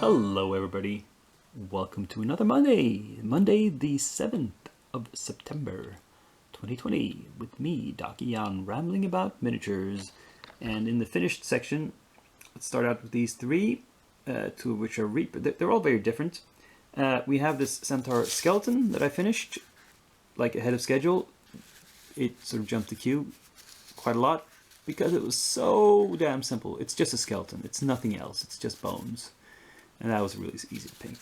Hello everybody, welcome to another Monday the 7th of September 2020 with me, Daki Yan, rambling about miniatures. And in the finished section, let's start out with these three, two of which are Reaper. They're all very different. We have this Centaur skeleton that I finished like ahead of schedule. It sort of jumped the queue quite a lot because it was so damn simple. It's just a skeleton, it's nothing else, it's just bones. And that was really easy to paint.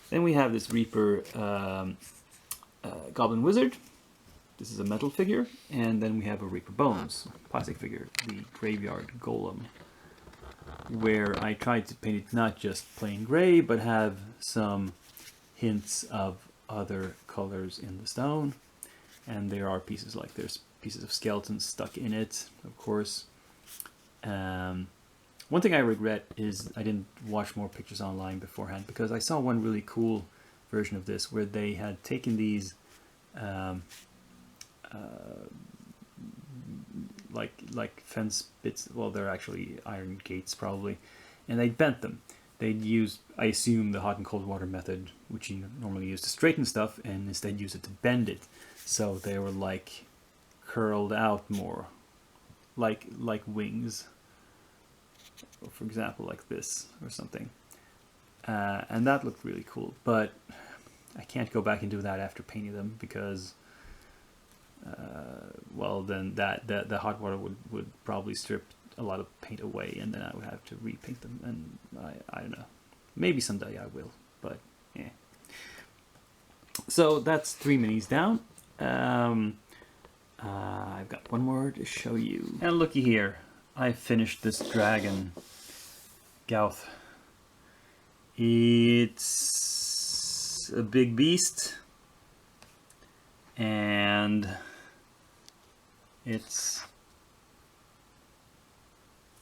Then we have this Reaper Goblin Wizard. This is a metal figure. And then we have a Reaper Bones plastic figure, the Graveyard Golem, where I tried to paint it not just plain gray, but have some hints of other colors in the stone. And there are pieces like there's pieces of skeletons stuck in it, of course. One thing I regret is I didn't watch more pictures online beforehand, because I saw one really cool version of this where they had taken these like fence bits, well they're actually iron gates probably, and they bent them. They'd use, I assume, the hot and cold water method, which you normally use to straighten stuff, and instead use it to bend it. So they were like curled out more, like wings. For example, like this or something, and that looked really cool, but I can't go back and do that after painting them because well then the hot water would probably strip a lot of paint away, and then I would have to repaint them, and I don't know, maybe someday I will, but yeah. So that's 3 minis down. I've got one more to show you, and looky here, I finished this dragon, Gauth. It's a big beast, and it's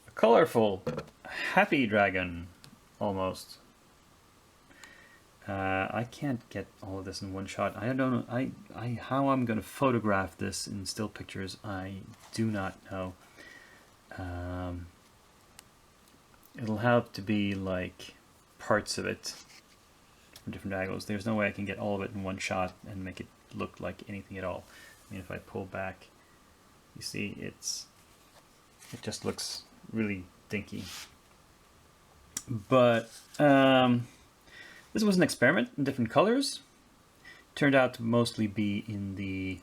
a colorful, happy dragon, almost. I can't get all of this in one shot. I don't know how I'm going to photograph this in still pictures. I do not know. It'll have to be like parts of it from different angles. There's no way I can get all of it in one shot and make it look like anything at all. I mean, if I pull back, you see it just looks really dinky. But this was an experiment in different colors. Turned out to mostly be in the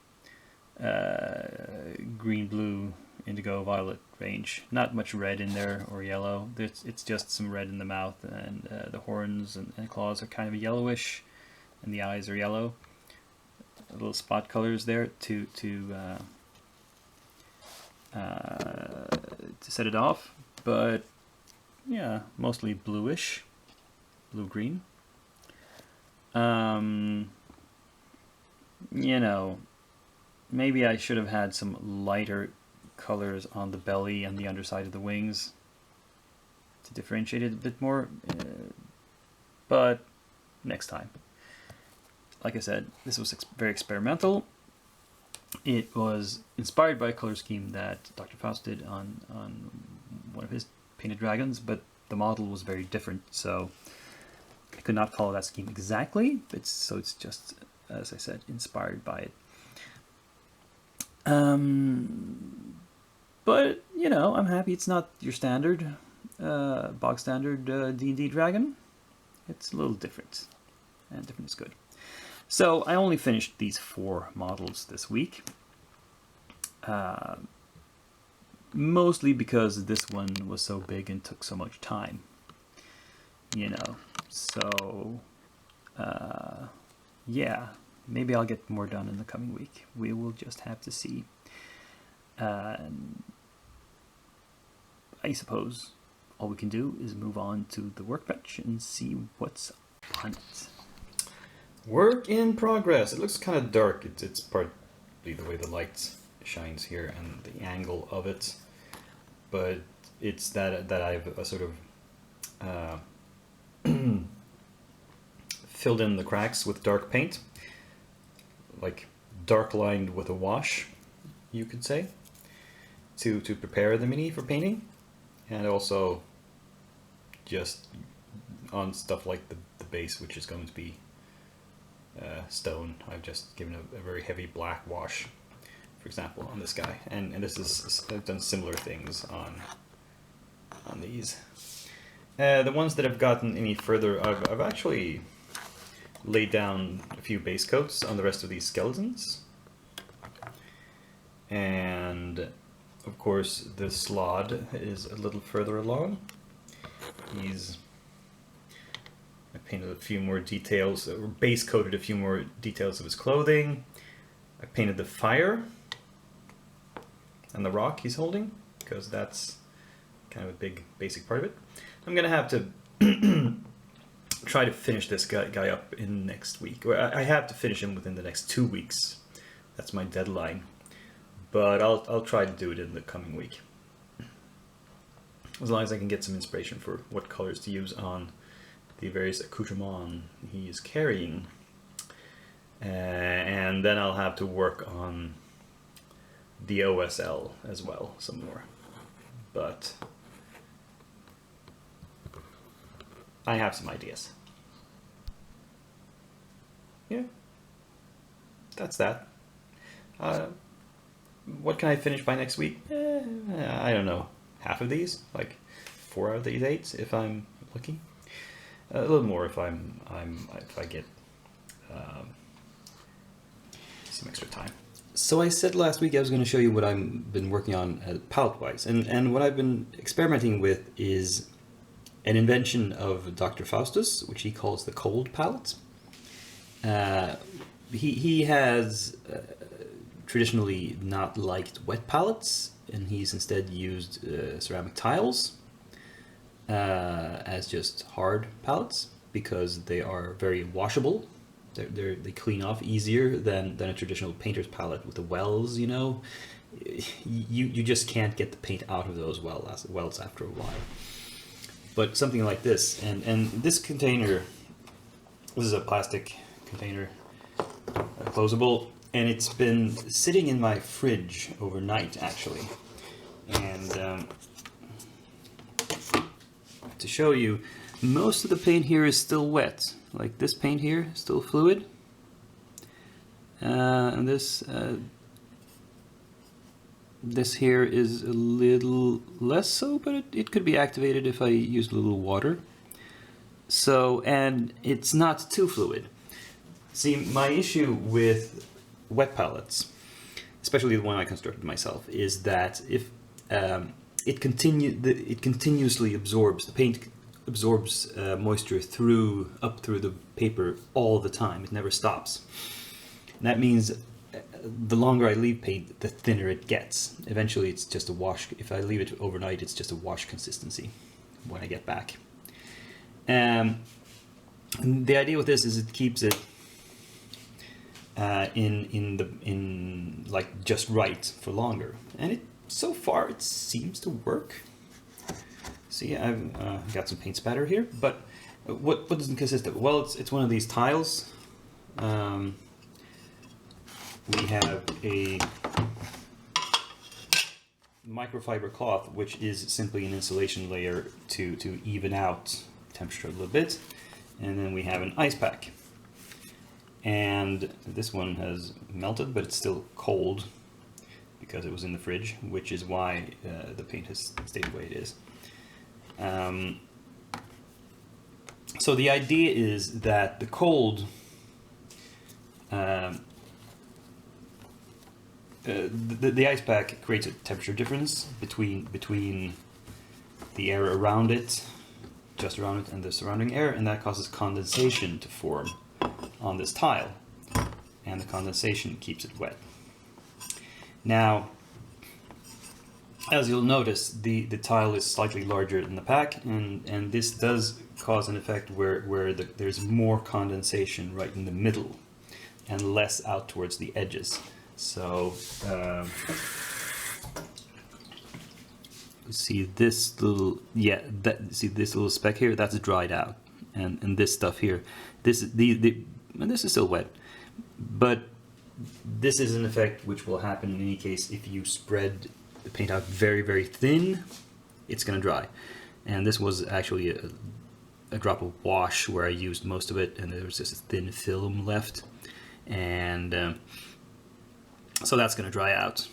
green, blue, indigo, violet range. Not much red in there or yellow. It's just some red in the mouth, and the horns and claws are kind of yellowish, and the eyes are yellow. Little spot colors there to set it off, but yeah, mostly bluish, blue-green. You know, maybe I should have had some lighter colors on the belly and the underside of the wings to differentiate it a bit more, but next time. Like I said, this was very experimental. It was inspired by a color scheme that Dr. Faust did on one of his painted dragons, but the model was very different, so I could not follow that scheme exactly, so it's just, as I said, inspired by it. But, you know, I'm happy it's not your standard, bog standard D&D dragon. It's a little different, and different is good. So I only finished these 4 models this week. Mostly because this one was so big and took so much time. You know, so, yeah, maybe I'll get more done in the coming week. We will just have to see. I suppose all we can do is move on to the workbench and see what's on it. Work in progress. It looks kind of dark. It's partly the way the light shines here and the angle of it, but it's that I've sort of filled in the cracks with dark paint, like dark lined with a wash, you could say, to prepare the mini for painting. And also just on stuff like the base, which is going to be stone, I've just given a very heavy black wash, for example, on this guy, and this is I've done similar things on these. The ones that have gotten any further, I've actually laid down a few base coats on the rest of these skeletons, and of course the Slod is a little further along. I painted a few more details, or base coated a few more details of his clothing. I painted the fire and the rock he's holding, because that's kind of a big basic part of it. I'm gonna have to try to finish this guy up in next week. Or I have to finish him within the next 2 weeks. That's my deadline. But I'll try to do it in the coming week, as long as I can get some inspiration for what colors to use on the various accoutrements he is carrying. And then I'll have to work on the OSL as well some more. But I have some ideas. Yeah, that's that. What can I finish by next week? I don't know. Half of these, like 4 out of these 8, if I'm lucky. A little more if if I get some extra time. So I said last week I was going to show you what I've been working on palette-wise, and what I've been experimenting with is an invention of Dr. Faustus, which he calls the cold palette. He has traditionally not liked wet palettes, and he's instead used ceramic tiles as just hard palettes, because they are very washable. They clean off easier than a traditional painter's palette with the wells, you know. You just can't get the paint out of those wells after a while. But something like this, and this container, this is a plastic container, closable, and it's been sitting in my fridge overnight, actually. And to show you, most of the paint here is still wet. Like this paint here, still fluid. And this here is a little less so, but it could be activated if I used a little water. So, and it's not too fluid. See, my issue with wet palettes, especially the one I constructed myself, is that if it continuously absorbs, the paint absorbs moisture up through the paper all the time. It never stops. And that means the longer I leave paint, the thinner it gets. Eventually it's just a wash. If I leave it overnight, it's just a wash consistency when I get back. And the idea with this is it keeps it in like just right for longer, and so far it seems to work. See, I've got some paint spatter here, but what does it consist of? Well, it's one of these tiles. We have a microfiber cloth, which is simply an insulation layer to even out temperature a little bit, and then we have an ice pack. And this one has melted, but it's still cold because it was in the fridge, which is why the paint has stayed the way it is. So the idea is that the cold, the ice pack creates a temperature difference between the air around it, just around it, and the surrounding air, and that causes condensation to form on this tile, and the condensation keeps it wet. Now, as you'll notice, the tile is slightly larger than the pack, and this does cause an effect where there's more condensation right in the middle and less out towards the edges. So see this little see this little speck here, that's dried out, and this stuff here, and this is still wet, but this is an effect which will happen in any case if you spread the paint out very, very thin. It's going to dry, and this was actually a drop of wash where I used most of it, and there was just a thin film left, and so that's going to dry out.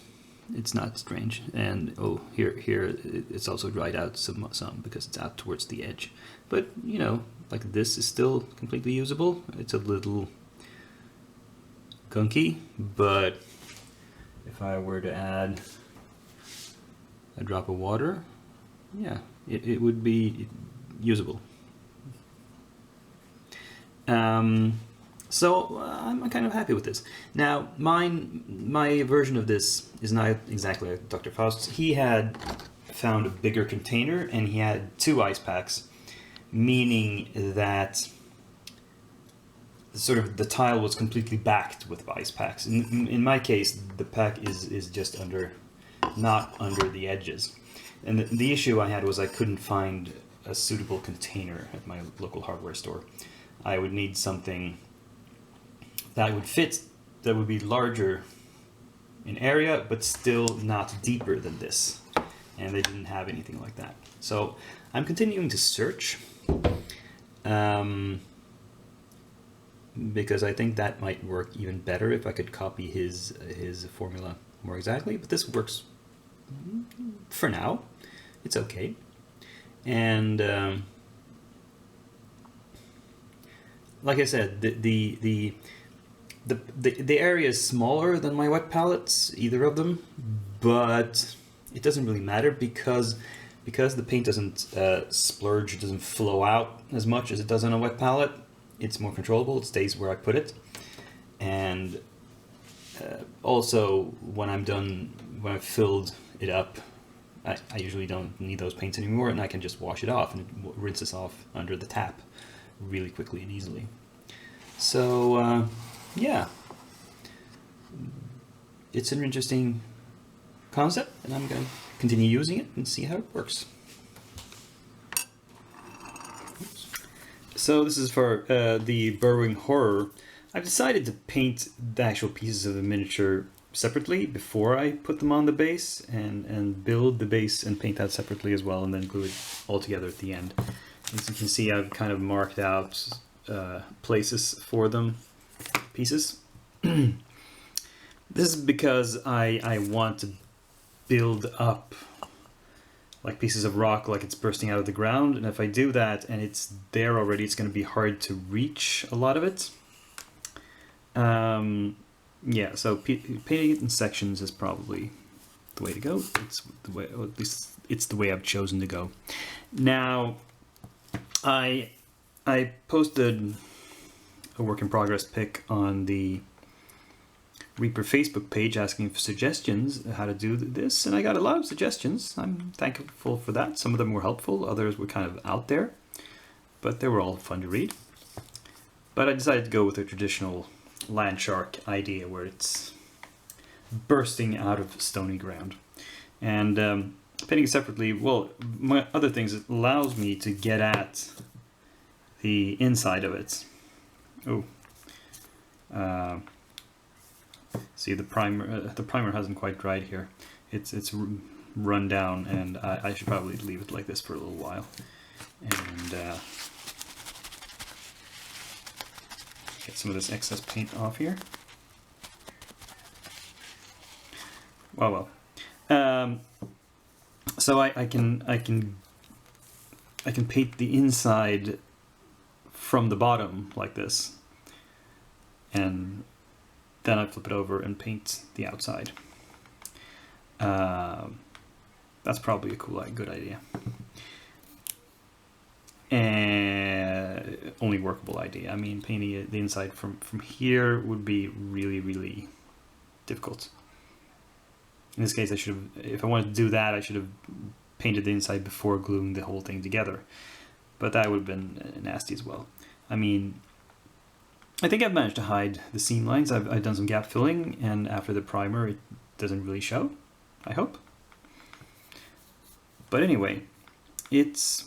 It's not strange, and here it's also dried out some because it's out towards the edge. But you know, like this is still completely usable. It's a little gunky, but if I were to add a drop of water, yeah, it would be usable. So I'm kind of happy with this. Now, my version of this is not exactly like Dr. Faust's. He had found a bigger container, and he had 2 ice packs, meaning that sort of the tile was completely backed with ice packs. In my case, the pack is just not under the edges. And the issue I had was I couldn't find a suitable container at my local hardware store. I would need something that would fit, that would be larger in area, but still not deeper than this. And they didn't have anything like that. So I'm continuing to search, because I think that might work even better if I could copy his formula more exactly. But this works for now. It's okay. And like I said, the area is smaller than my wet palettes, either of them, but it doesn't really matter because the paint doesn't splurge, it doesn't flow out as much as it does on a wet palette. It's more controllable, it stays where I put it. And also, when I'm done, when I've filled it up, I usually don't need those paints anymore, and I can just wash it off, and it rinses off under the tap really quickly and easily. So, yeah, it's an interesting concept, and I'm going to continue using it and see how it works. So this is for the Burrowing Horror. I've decided to paint the actual pieces of the miniature separately before I put them on the base, and build the base and paint that separately as well, and then glue it all together at the end. As you can see, I've kind of marked out places for them, pieces. This is because I want to build up like pieces of rock like it's bursting out of the ground, and if I do that and it's there already, it's going to be hard to reach a lot of it. Yeah, so painting it in sections is probably the way to go. It's the way, or at least it's the way I've chosen to go. Now, I posted a work in progress pic on the Reaper Facebook page asking for suggestions how to do this, and I got a lot of suggestions. I'm thankful for that. Some of them were helpful, others were kind of out there, but they were all fun to read. But I decided to go with a traditional land shark idea where it's bursting out of stony ground. And painting it separately, well, my other things, it allows me to get at the inside of it. Oh, see, the primer hasn't quite dried here. It's run down, and I should probably leave it like this for a little while. And get some of this excess paint off here. Well. So I can paint the inside from the bottom like this, and then I flip it over and paint the outside. That's probably a good idea. And only workable idea. I mean, painting the inside from here would be really, really difficult. In this case, I should have, if I wanted to do that, I should have painted the inside before gluing the whole thing together. But that would have been nasty as well. I mean, I think I've managed to hide the seam lines. I've done some gap filling, and after the primer, it doesn't really show, I hope. But anyway, it's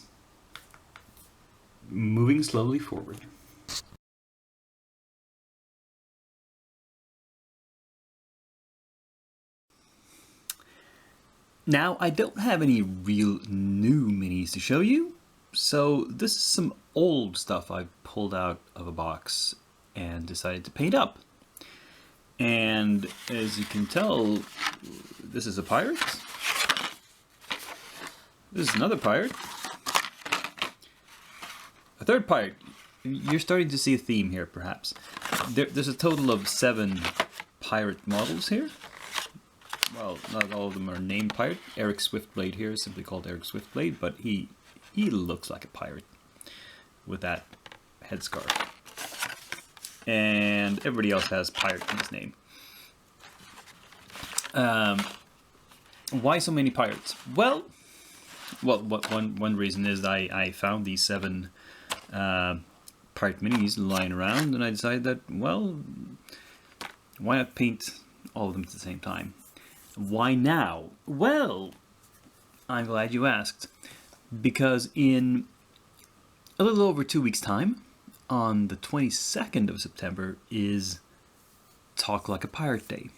moving slowly forward. Now, I don't have any real new minis to show you, So this is some old stuff I pulled out of a box and decided to paint up. And as you can tell, this is a pirate. This is another pirate. A third pirate. You're starting to see a theme here, perhaps. There's a total of 7 pirate models here. Well, not all of them are named pirate. Eric Swiftblade here is simply called Eric Swiftblade, but he looks like a pirate with that headscarf. And everybody else has pirate in his name. Why so many pirates? Well, one reason is I found these 7 pirate minis lying around, and I decided that, well, why not paint all of them at the same time? Why now? Well, I'm glad you asked, because in a little over 2 weeks' time, on the 22nd of September, is Talk Like a Pirate Day.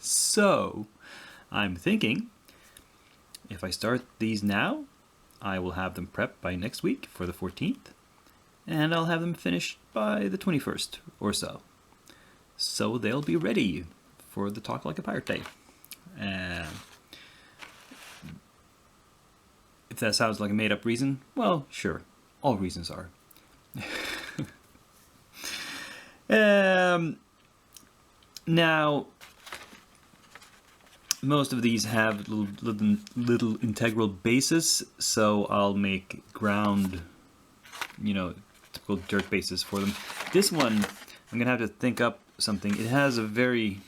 So, I'm thinking, if I start these now, I will have them prepped by next week for the 14th, and I'll have them finished by the 21st or so. So they'll be ready for the Talk Like a Pirate Day. If that sounds like a made-up reason, well, sure. All reasons are. Now, most of these have little integral bases, so I'll make ground, typical dirt bases for them. This one, I'm gonna have to think up something. It has a very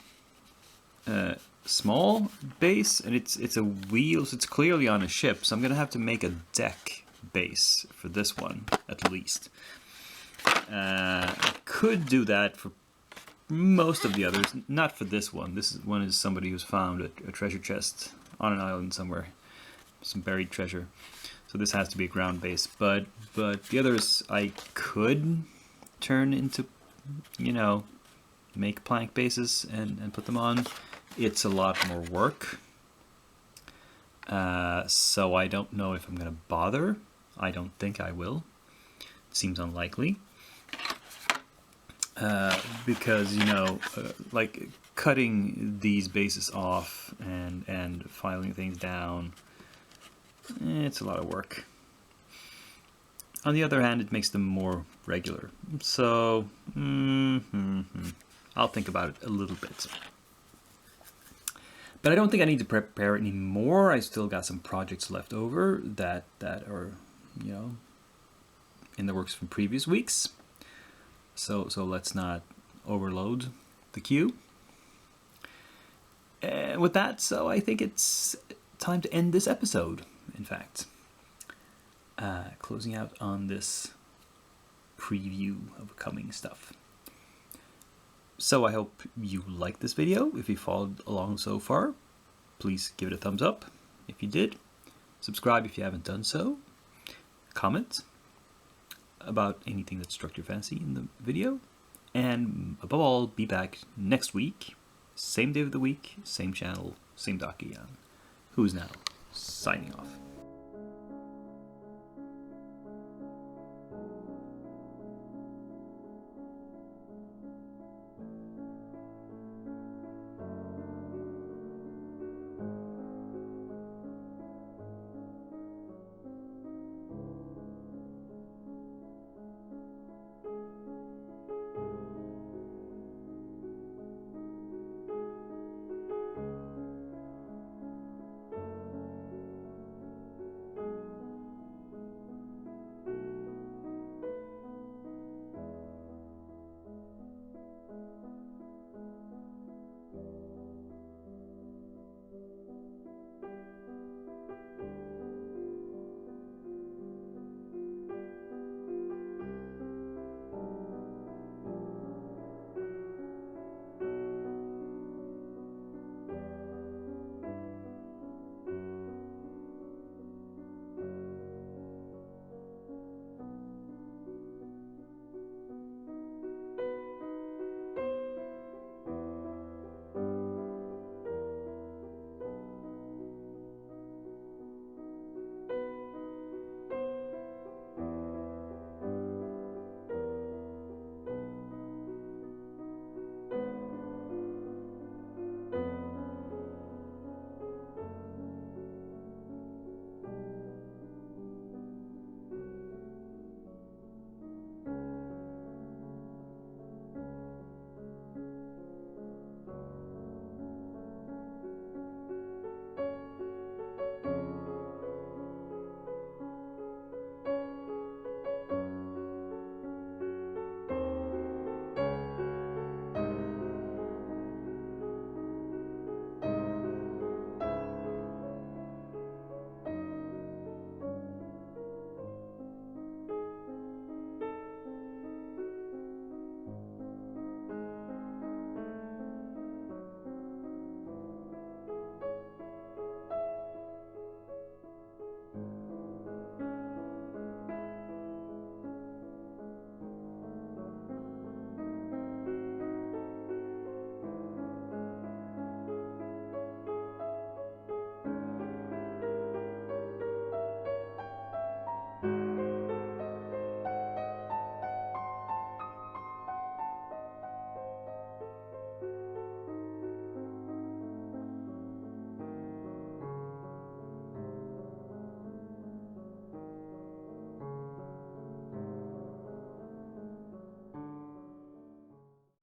small base, and it's a wheel, so it's clearly on a ship. So I'm gonna have to make a deck base for this one, at least. I could do that for most of the others, not for this one. This one is somebody who's found a treasure chest on an island somewhere, some buried treasure. So this has to be a ground base. But the others I could turn into, make plank bases and put them on. It's a lot more work. So I don't know if I'm going to bother. I don't think I will. It seems unlikely. Because, like cutting these bases off and filing things down, it's a lot of work. On the other hand, it makes them more regular. So, I'll think about it a little bit. But I don't think I need to prepare anymore. I still got some projects left over that are, in the works from previous weeks. So let's not overload the queue. And with that, so I think it's time to end this episode, in fact. Closing out on this preview of coming stuff. So I hope you liked this video. If you followed along so far, please give it a thumbs up if you did. Subscribe if you haven't done so. Comment about anything that struck your fancy in the video. And above all, be back next week. Same day of the week, same channel, same Dakiyan, who's now signing off.